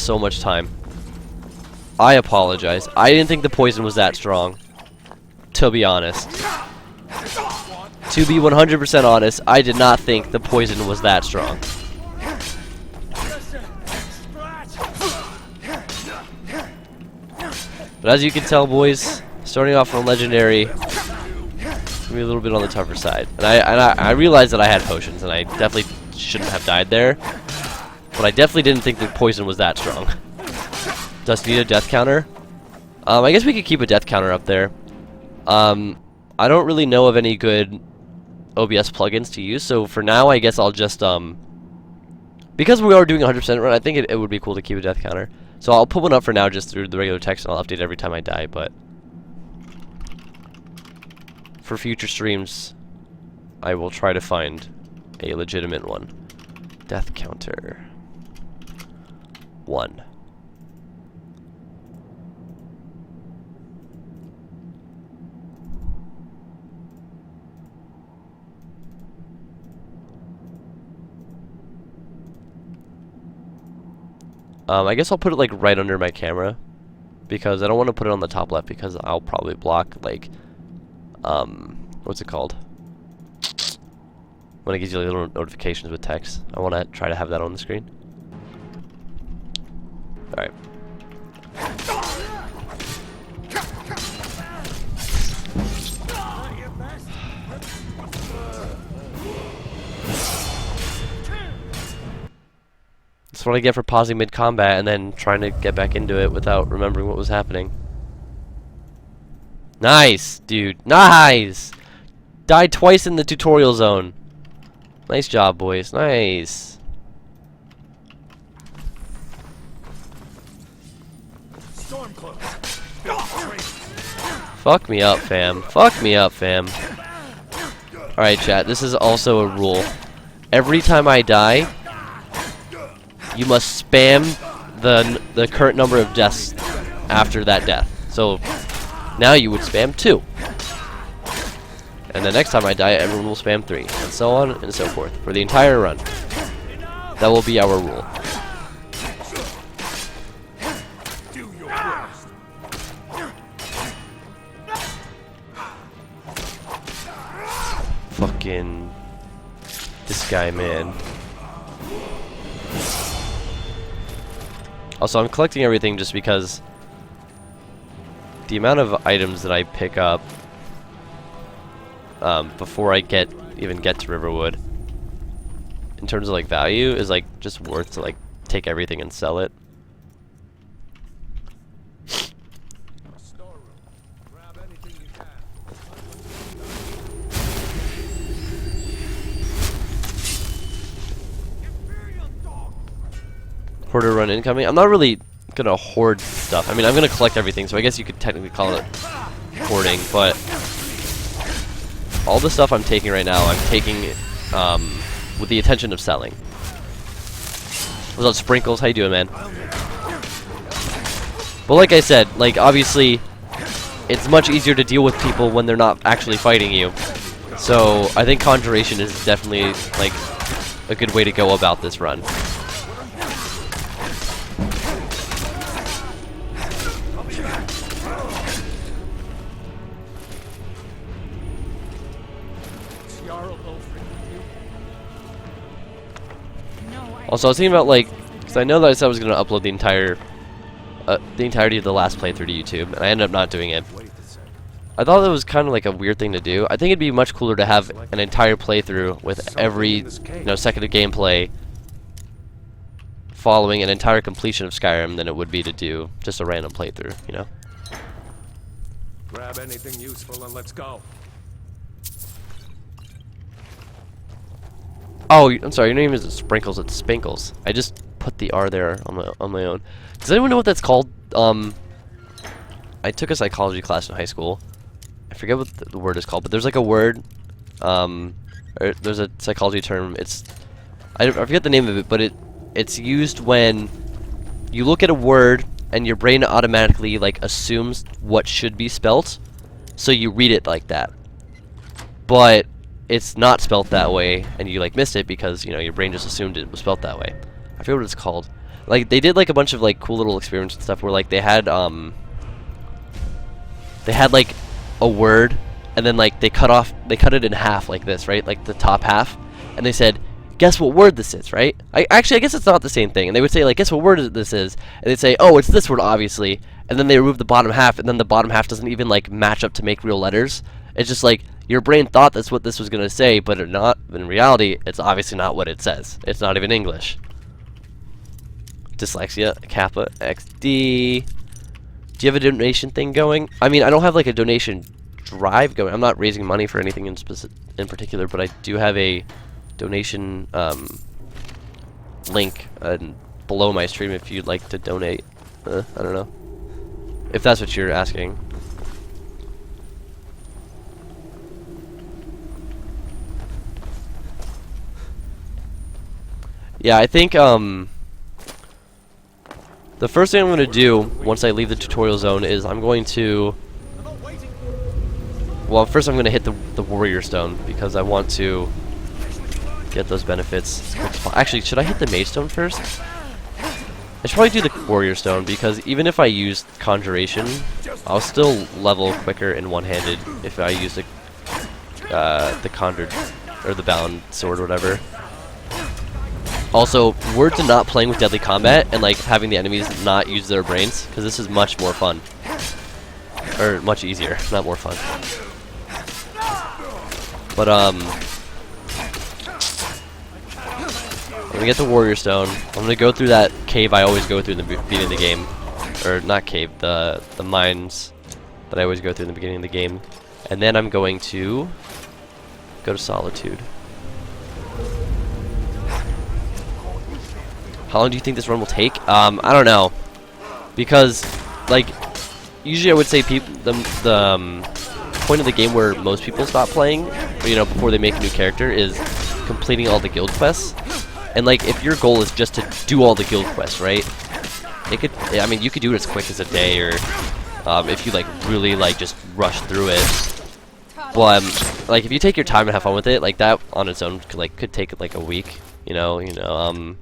so much time. I apologize. I didn't think the poison was that strong, to be honest. To be 100% honest, I did not think the poison was that strong. But as you can tell, boys, starting off on legendary, be a little bit on the tougher side. And I realized that I had potions, and I definitely shouldn't have died there. But I definitely didn't think the poison was that strong. Does need a death counter? I guess we could keep a death counter up there. I don't really know of any good OBS plugins to use, so for now I guess I'll just, because we are doing 100% run, I think it would be cool to keep a death counter. So I'll put one up for now just through the regular text, and I'll update every time I die, but for future streams, I will try to find a legitimate one. Death counter. 1. I guess I'll put it like right under my camera, because I don't want to put it on the top left, because I'll probably block like what's it called when it gives you like, little notifications with text. I want to try to have that on the screen. Alright. That's what I get for pausing mid-combat and then trying to get back into it without remembering what was happening. Nice, dude. Nice! Died twice in the tutorial zone. Nice job, boys. Nice. Fuck me up, fam. Fuck me up, fam. Alright, chat. This is also a rule. Every time I die, you must spam the current number of deaths after that death. So now you would spam 2. And the next time I die, everyone will spam 3. And so on and so forth. For the entire run. That will be our rule. Fucking this guy, man. Also, I'm collecting everything just because the amount of items that I pick up before I even get to Riverwood, in terms of like value, is like just worth to like take everything and sell it. Hoarder run incoming. I'm not really gonna hoard stuff. I mean, I'm gonna collect everything, so I guess you could technically call it hoarding, but all the stuff I'm taking right now, I'm taking with the intention of selling. What's up, Sprinkles? How you doing, man? But like I said, like obviously, it's much easier to deal with people when they're not actually fighting you. So I think conjuration is definitely like a good way to go about this run. Also, I was thinking about like, because I know that I said I was going to upload the entirety of the last playthrough to YouTube, and I ended up not doing it. I thought that was kind of like a weird thing to do. I think it'd be much cooler to have an entire playthrough with every second of gameplay following an entire completion of Skyrim than it would be to do just a random playthrough, you know? Grab anything useful and let's go. Oh, I'm sorry, your name isn't Sprinkles, it's Spinkles. I just put the R there on my own. Does anyone know what that's called? I took a psychology class in high school. I forget what the word is called, but there's like a word, there's a psychology term. I forget the name of it, but it's used when you look at a word and your brain automatically like assumes what should be spelt, so you read it like that. But it's not spelt that way, and you like missed it because your brain just assumed it was spelt that way. I forget what it's called. Like, they did like a bunch of like cool little experiments and stuff where like they had like a word, and then like they cut it in half like this, right? Like the top half, and they said, guess what word this is, right? I guess it's not the same thing. And they would say like, guess what word this is, and they'd say, oh, it's this word obviously, and then they remove the bottom half, and then the bottom half doesn't even like match up to make real letters. It's just like your brain thought that's what this was gonna say, but it not. In reality, it's obviously not what it says. It's not even English. Dyslexia, Kappa, XD. Do you have a donation thing going? I mean, I don't have like a donation drive going. I'm not raising money for anything in particular, but I do have a donation link below my stream if you'd like to donate. I don't know if that's what you're asking. Yeah, I think the first thing I'm going to do once I leave the tutorial zone is I'm going to... Well, first I'm going to hit the warrior stone because I want to get those benefits. Actually, should I hit the mage stone first? I should probably do the warrior stone because even if I use conjuration, I'll still level quicker in one-handed if I use the conjured or the bound sword or whatever. Also, word to not playing with deadly combat and like having the enemies not use their brains, because this is much more fun. Or much easier, not more fun. But I'm gonna get the warrior stone. I'm gonna go through that cave I always go through in the beginning of the game. Or not cave, the mines that I always go through in the beginning of the game. And then I'm going to go to Solitude. How long do you think this run will take? I don't know, because like usually I would say the point of the game where most people stop playing, you know, before they make a new character, is completing all the guild quests. And like if your goal is just to do all the guild quests, right? I mean, you could do it as quick as a day, or if you like really like just rush through it. But like if you take your time and have fun with it, like that on its own could take like a week. You know.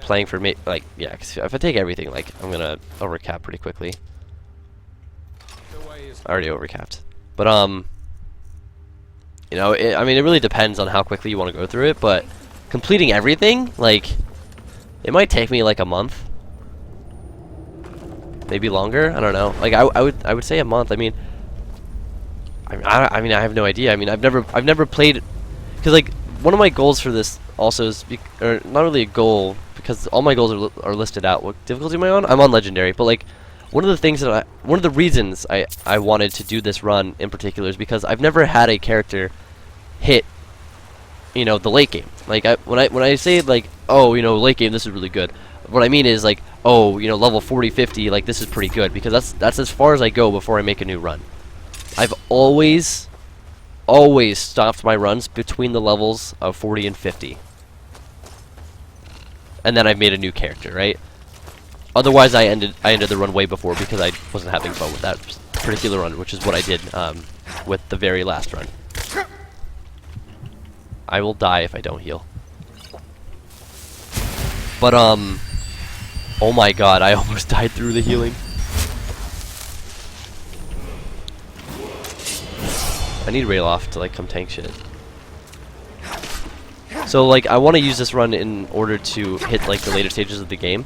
Playing for me, like, yeah, 'cause if I take everything, like, I'm gonna overcap pretty quickly. I already overcapped. But, you know, I mean, it really depends on how quickly you want to go through it, but completing everything, like, it might take me, like, a month. Maybe longer? I don't know. Like, I would say a month. I mean, I mean, I have no idea. I mean, I've never played, because, like, one of my goals for this also is, or not really a goal, because all my goals are listed out. What difficulty am I on? I'm on Legendary, but like one of the reasons I wanted to do this run in particular is because I've never had a character hit, you know, the late game. Like when I say like, oh, you know, late game this is really good, what I mean is like, oh, you know, level 40, 50, like this is pretty good, because that's as far as I go before I make a new run. I've always stopped my runs between the levels of 40 and 50. And then I've made a new character, right? Otherwise, I ended the run way before because I wasn't having fun with that particular run, which is what I did with the very last run. I will die if I don't heal. But oh my god, I almost died through the healing. I need Rayloff to like come tank shit. So like I want to use this run in order to hit like the later stages of the game.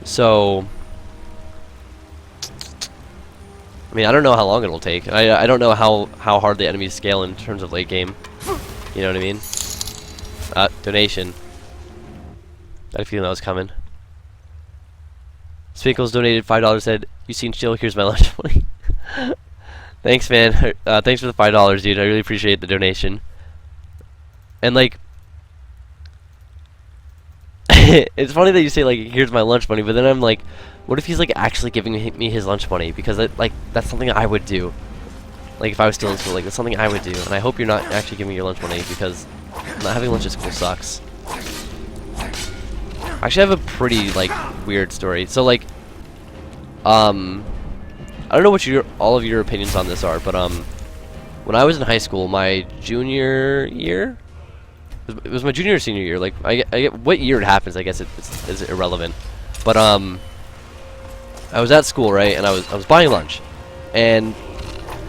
So I mean, I don't know how long it'll take. I don't know how hard the enemies scale in terms of late game. You know what I mean? Donation. I had a feeling that was coming. Spinkles donated $5, said, "You seen chill, here's my lunch money." Thanks, man. Thanks for the $5, dude. I really appreciate the donation. And like, it's funny that you say like, "Here's my lunch money," but then I'm like, what if he's like actually giving me his lunch money? Because like that's something I would do. Like if I was still in school, like that's something I would do. And I hope you're not actually giving me your lunch money, because not having lunch at school sucks. I actually have a pretty like weird story. So like, I don't know what all of your opinions on this are, but when I was in high school, my junior year, It was my junior or senior year. Like, I get what year it happens. I guess it's irrelevant. But I was at school, right, and I was buying lunch, and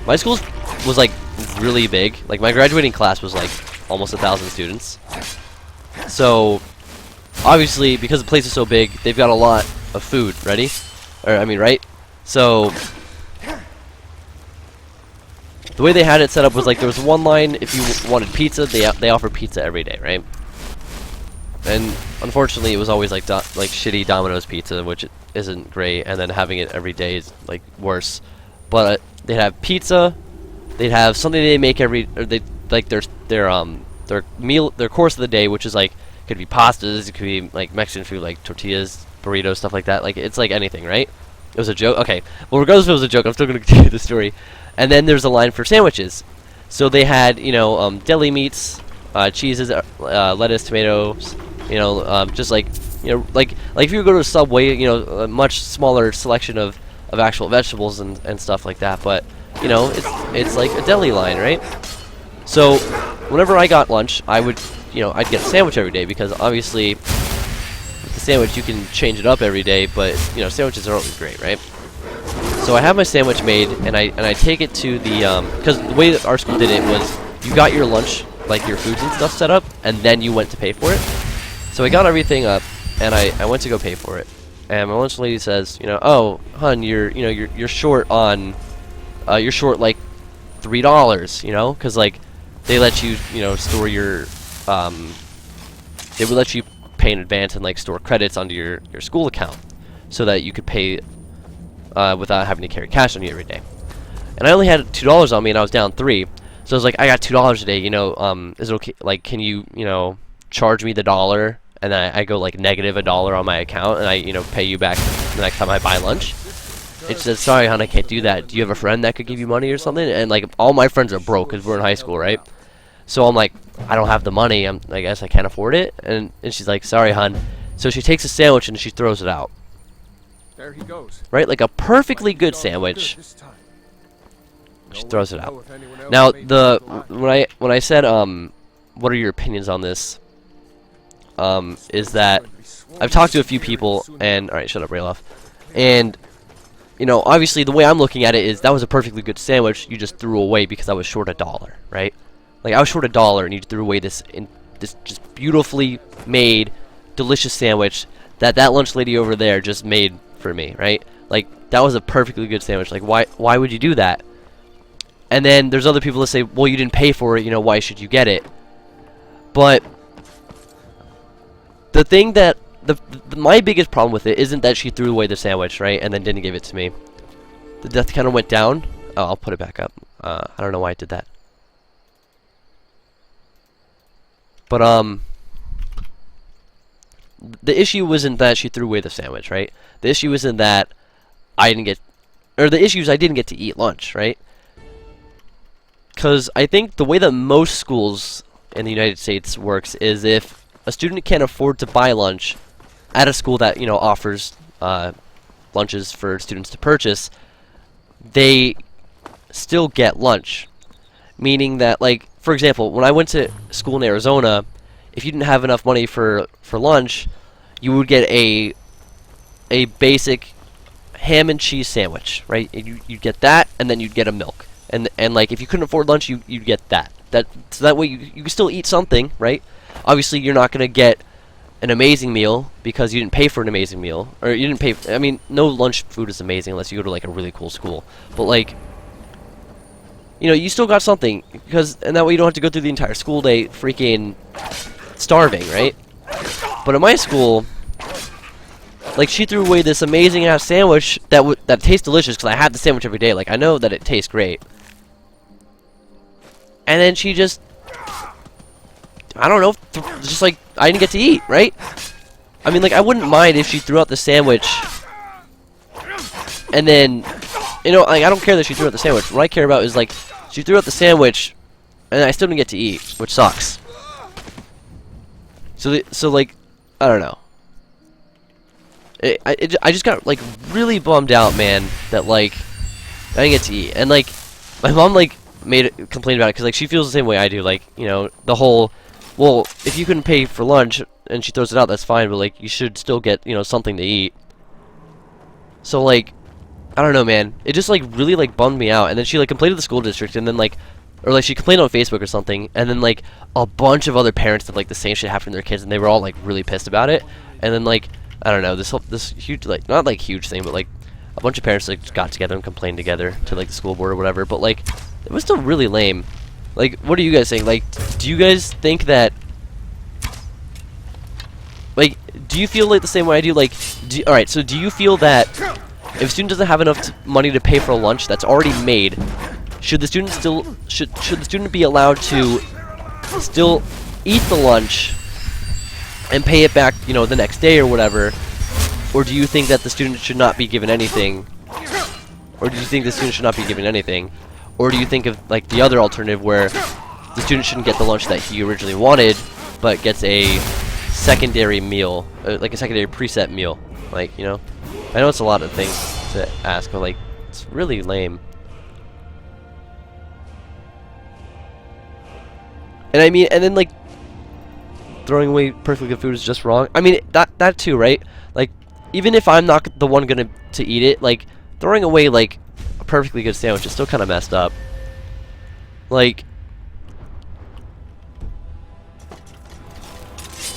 my school was like really big. Like my graduating class was like almost 1,000 students. So obviously, because the place is so big, they've got a lot of food ready, or I mean, right? So the way they had it set up was like there was one line if you wanted pizza, they offer pizza every day, right? And unfortunately, it was always like shitty Domino's pizza, which isn't great, and then having it every day is like worse. But they'd have pizza, they'd have something they make every, or they like their course of the day, which is like could be pastas, it could be like Mexican food, like tortillas, burritos, stuff like that. Like it's like anything, right? It was a joke. Okay, well regardless if it was a joke, I'm still gonna continue the story. And then there's a line for sandwiches. So they had deli meats, cheeses, lettuce, tomatoes. Just like like if you go to a Subway, a much smaller selection of actual vegetables and stuff like that. But it's like a deli line, right? So whenever I got lunch, I would I'd get a sandwich every day, because obviously with the sandwich you can change it up every day, but sandwiches are always great, right? So I have my sandwich made, and I take it to the because the way that our school did it was you got your lunch, like your foods and stuff set up, and then you went to pay for it. So I got everything up, and I went to go pay for it, and my lunch lady says, oh, hun, you're short on, you're short like $3, because like they let you, store your, they would let you pay in advance and like store credits onto your school account, so that you could pay without having to carry cash on you every day. And I only had $2 on me, and I was down $3, so I was like, I got $2 today, is it okay? Like, can you, charge me the $1, and then I go like negative $1 on my account, and I pay you back the next time I buy lunch. It said, sorry hon, I can't do that. Do you have a friend that could give you money or something? And like all my friends are broke because we're in high school, right? So I'm like, I don't have the money. I guess I can't afford it. And she's like, sorry hon. So she takes a sandwich and she throws it out. There he goes. Right, like a perfectly good sandwich. She throws it out. Now when I said what are your opinions on this? Is that I've talked to a few people, and alright, shut up, Rayloff. And obviously the way I'm looking at it is that was a perfectly good sandwich you just threw away because I was short $1, right? Like I was short $1 and you threw away this just beautifully made, delicious sandwich that lunch lady over there just made for me, right? Like that was a perfectly good sandwich. Like why would you do that? And then there's other people that say, well, you didn't pay for it, why should you get it? But the thing that my biggest problem with it isn't that she threw away the sandwich, right, and then didn't give it to me. The death kind of went down. Oh, I'll put it back up. I don't know why I did that. But the issue wasn't that she threw away the sandwich, right? The issue isn't that I didn't get, or the issue is I didn't get to eat lunch, right? Because I think the way that most schools in the United States works is if a student can't afford to buy lunch at a school that offers lunches for students to purchase, they still get lunch. Meaning that, like, for example, when I went to school in Arizona, if you didn't have enough money for lunch, you would get a basic ham and cheese sandwich, right? You'd get that, and then you'd get a milk. And like, if you couldn't afford lunch, you'd get that. So that way you can still eat something, right? Obviously, you're not going to get an amazing meal because you didn't pay for an amazing meal. Or you didn't pay... I mean, no lunch food is amazing unless you go to, like, a really cool school. But, like, you still got something. And that way you don't have to go through the entire school day freaking starving, right? But at my school, like, she threw away this amazing-ass sandwich that tastes delicious because I had the sandwich every day. Like, I know that it tastes great. And then she just... I don't know, just like, I didn't get to eat, right? I mean, like, I wouldn't mind if she threw out the sandwich, and then, like, I don't care that she threw out the sandwich. What I care about is, like, she threw out the sandwich, and I still didn't get to eat, which sucks. So like, I don't know. I just got, like, really bummed out, man, that, like, I didn't get to eat. And, like, my mom, like, complained about it, because, like, she feels the same way I do, like, the whole... well, if you couldn't pay for lunch and she throws it out, that's fine, but like you should still get, you know, something to eat. So like, I don't know, man. It just like really like bummed me out. And then she like complained to the school district, and then like, or like she complained on Facebook or something, and then like a bunch of other parents did like the same shit happen to their kids, and they were all like really pissed about it. And then like, I don't know, this huge, like, not like huge thing, but like a bunch of parents like got together and complained together to like the school board or whatever. But like, it was still really lame. Like, what are you guys saying? Like, do you guys think that, like, do you feel like the same way I do? Like, alright, so do you feel that if a student doesn't have enough money to pay for a lunch that's already made, should the student should the student be allowed to still eat the lunch and pay it back, you know, the next day or whatever? Or do you think that the student should not be given anything? Or do you think the student should not be given anything? Or do you think of like the other alternative where the student shouldn't get the lunch that he originally wanted, but gets a secondary meal, like a secondary preset meal? Like, you know, I know it's a lot of things to ask, but like, it's really lame. And I mean, and then like, throwing away perfectly good food is just wrong. I mean, that too, right? Like, even if I'm not the one to eat it, like, throwing away like a perfectly good sandwich is still kind of messed up. Like,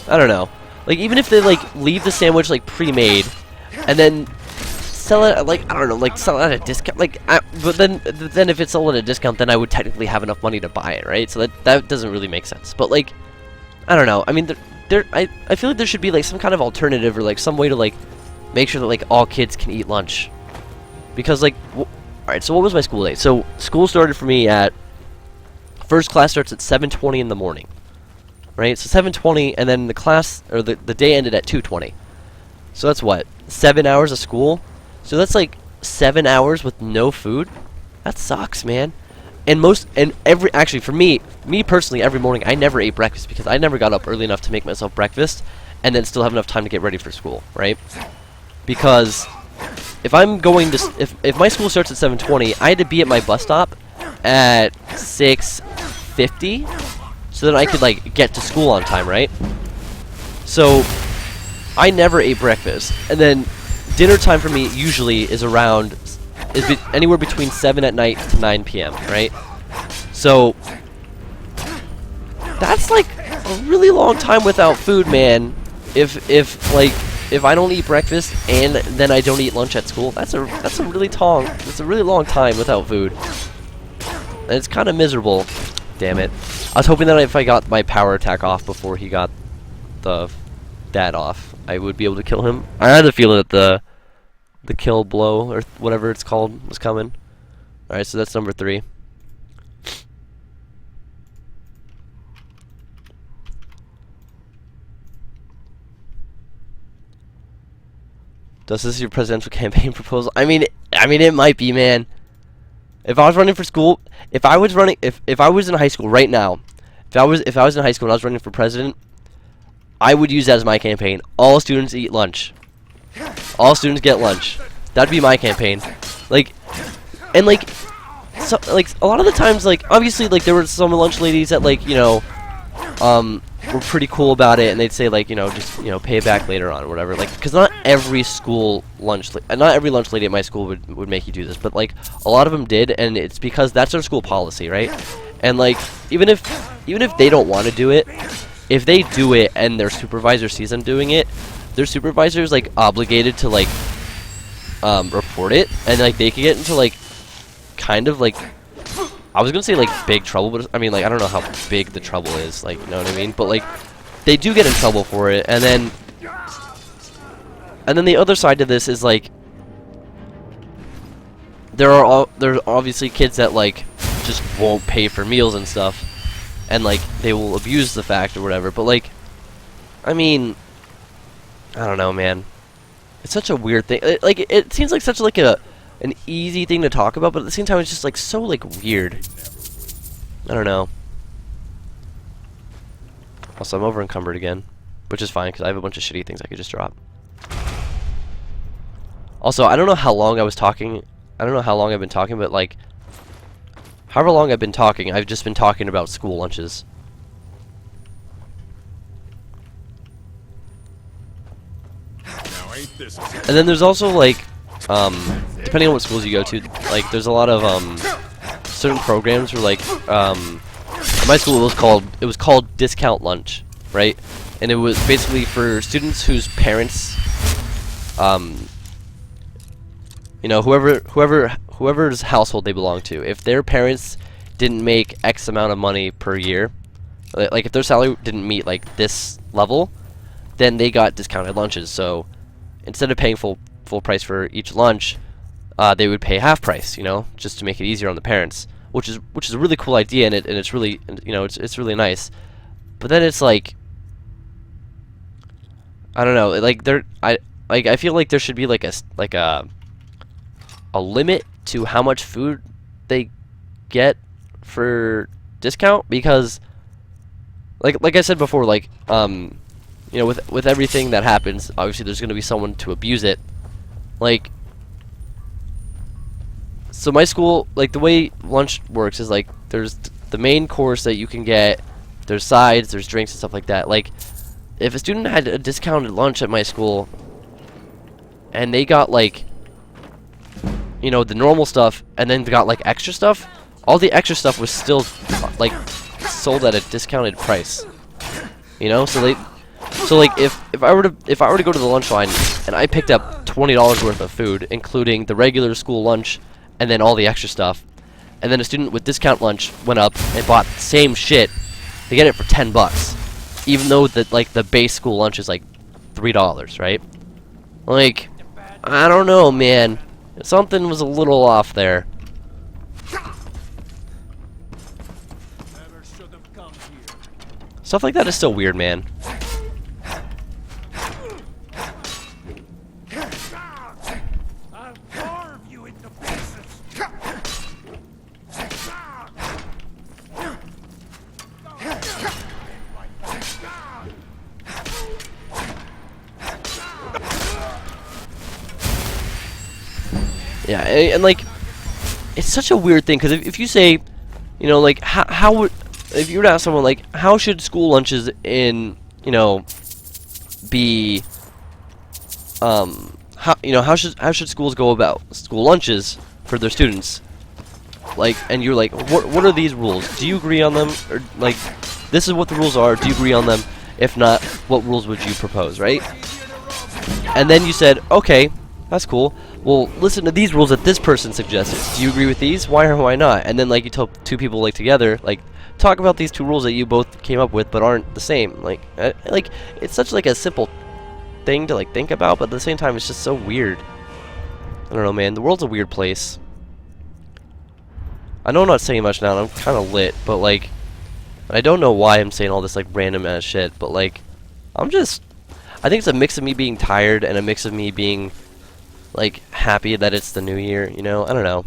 I don't know. Like, even if they like leave the sandwich like pre-made and then sell it at, like, I don't know, like sell it at a discount, like, but then if it's sold at a discount, then I would technically have enough money to buy it, right? So that doesn't really make sense. But like, I don't know. I mean, I feel like there should be like some kind of alternative or like some way to like make sure that like all kids can eat lunch. Because like, alright, so what was my school day? So school started for me at, first class starts at 7:20 in the morning, right? So 7:20, and then the class, or the day ended at 2:20. So that's what, 7 hours of school? So that's like 7 hours with no food? That sucks, man. And actually for me personally, every morning I never ate breakfast because I never got up early enough to make myself breakfast and then still have enough time to get ready for school, right? Because if I'm going to, if my school starts at 7:20, I had to be at my bus stop at 6:50 so that I could like get to school on time, right? So I never ate breakfast, and then dinner time for me usually is anywhere between 7 at night to 9 p.m., right? So that's like a really long time without food, man. If I don't eat breakfast and then I don't eat lunch at school, that's a really long time without food. And it's kind of miserable. Damn it. I was hoping that if I got my power attack off before he got that off, I would be able to kill him. I had a feeling that the kill blow, or whatever it's called, was coming. Alright, so that's number 3. Does this your presidential campaign proposal? I mean, it might be, man. If I was running for school, if I was in high school right now, if I was in high school and I was running for president, I would use that as my campaign. All students eat lunch. All students get lunch. That'd be my campaign. Like, and like, so like a lot of the times, like obviously, like there were some lunch ladies that like, you know, were pretty cool about it, and they'd say like, you know, just, you know, pay it back later on or whatever. Like, because not every lunch lady at my school would make you do this, but like a lot of them did, and it's because that's their school policy, right? And like, even if they don't want to do it, if they do it and their supervisor sees them doing it, their supervisor is like obligated to like report it, and like they could get into like kind of like, I was gonna say like big trouble, but I mean like I don't know how big the trouble is, like, you know what I mean? But like they do get in trouble for it, and then the other side to this is like there's obviously kids that like just won't pay for meals and stuff, and like they will abuse the fact or whatever. But like, I mean, I don't know, man. It's such a weird thing. It seems like such like an easy thing to talk about, but at the same time, it's just like so like weird. I don't know. Also, I'm over encumbered again, which is fine because I have a bunch of shitty things I could just drop. Also, I don't know how long I was talking. I don't know how long I've been talking, but like, however long I've been talking, I've just been talking about school lunches. And then there's also like, depending on what schools you go to, like there's a lot of certain programs where like, at my school it was called discount lunch, right? And it was basically for students whose parents, you know, whoever's household they belong to, if their parents didn't make X amount of money per year, like if their salary didn't meet like this level, then they got discounted lunches. So instead of paying full price for each lunch, they would pay half price, you know, just to make it easier on the parents, which is a really cool idea, and it's really, you know, it's really nice. But then it's like, I don't know, like I feel like there should be like a limit to how much food they get for discount, because like I said before, like you know, with everything that happens, obviously there's going to be someone to abuse it. Like, so my school, like the way lunch works is like there's the main course that you can get, there's sides, there's drinks and stuff like that. Like if a student had a discounted lunch at my school and they got like, you know, the normal stuff and then got like extra stuff, all the extra stuff was still like sold at a discounted price, you know. So like if I were to go to the lunch line and I picked up $20 worth of food, including the regular school lunch and then all the extra stuff, and then a student with discount lunch went up and bought the same shit, they get it for $10, even though the base school lunch is like $3, right? Like, I don't know, man. Something was a little off there. Stuff like that is still weird, man. Yeah, and like, it's such a weird thing, because if you say, you know, like, how would, if you were to ask someone, like, how should school lunches in, you know, be, how should schools go about school lunches for their students? Like, and you're like, what are these rules? Do you agree on them? Or, like, this is what the rules are, do you agree on them? If not, what rules would you propose, right? And then you said, okay, that's cool. Well, listen to these rules that this person suggested. Do you agree with these? Why or why not? And then like you tell two people like together, like talk about these two rules that you both came up with but aren't the same. Like it's such like a simple thing to like think about, but at the same time it's just so weird. I don't know, man. The world's a weird place. I know I'm not saying much now. I'm kind of lit, but like I don't know why I'm saying all this like random ass shit. But like I think it's a mix of me being tired and a mix of me being like happy that it's the new year, you know? I don't know.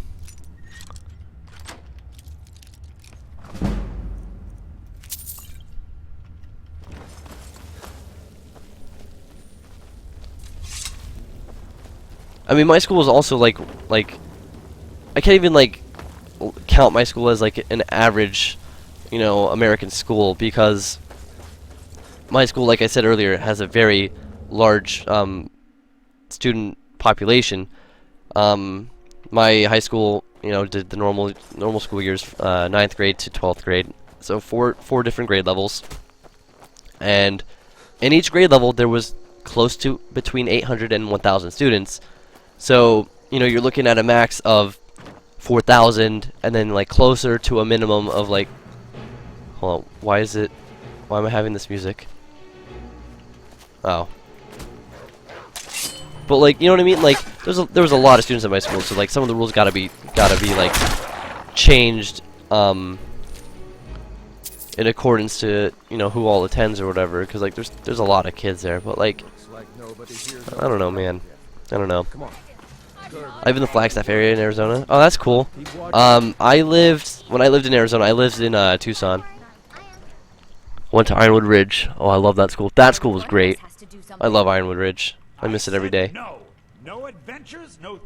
I mean, my school is also like I can't even like count my school as like an average, you know, American school, because my school, like I said earlier, has a very large student population. My high school, you know, did the normal school years, 9th grade to 12th grade, so four different grade levels, and in each grade level there was close to between 800 and 1,000 students. So you know, you're looking at a max of 4,000, and then like closer to a minimum of like, hold on, why am I having this music? Oh. But like, you know what I mean? Like, there was a lot of students at my school, so like some of the rules gotta be like changed in accordance to, you know, who all attends or whatever. Because like there's a lot of kids there, but like I don't know, man. I don't know. I live in the Flagstaff area in Arizona. Oh, that's cool. When I lived in Arizona, I lived in Tucson. Went to Ironwood Ridge. Oh, I love that school. That school was great. I love Ironwood Ridge. I miss it every day. No adventures, no